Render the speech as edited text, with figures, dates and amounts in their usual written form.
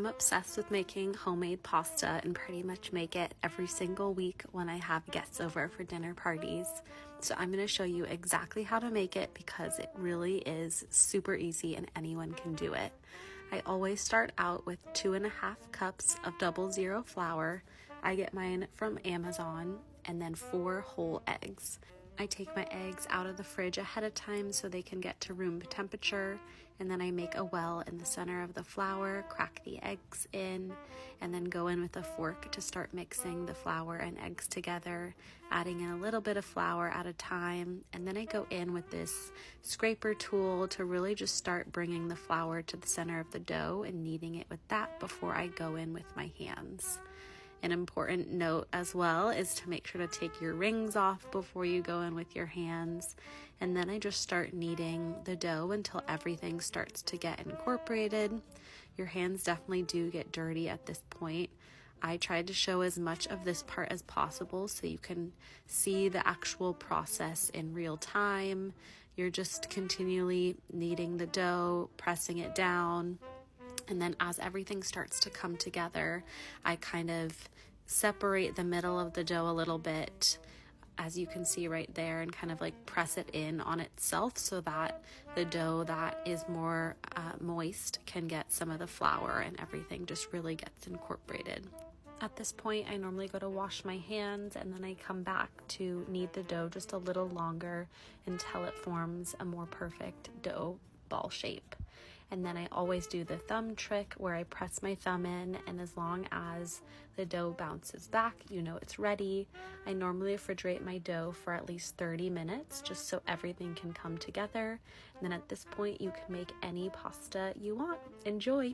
I'm obsessed with making homemade pasta and pretty much make it every single week when I have guests over for dinner parties. So I'm going to show you exactly how to make it because it really is super easy and anyone can do it. I always start out with 2.5 cups of 00 flour. I get mine from Amazon, and then 4 whole eggs. I take my eggs out of the fridge ahead of time so they can get to room temperature, and then I make a well in the center of the flour, crack the eggs in, and then go in with a fork to start mixing the flour and eggs together, adding in a little bit of flour at a time, and then I go in with this scraper tool to really just start bringing the flour to the center of the dough and kneading it with that before I go in with my hands. An important note as well is to make sure to take your rings off before you go in with your hands. And then I just start kneading the dough until everything starts to get incorporated. Your hands definitely do get dirty at this point. I tried to show as much of this part as possible so you can see the actual process in real time. You're just continually kneading the dough, pressing it down. And then as everything starts to come together, I kind of separate the middle of the dough a little bit, as you can see right there, and kind of like press it in on itself so that the dough that is more moist can get some of the flour and everything just really gets incorporated. At this point, I normally go to wash my hands, and then I come back to knead the dough just a little longer until it forms a more perfect dough ball shape. And then I always do the thumb trick where I press my thumb in, and as long as the dough bounces back, you know it's ready. I normally refrigerate my dough for at least 30 minutes just so everything can come together. And then at this point, you can make any pasta you want. Enjoy!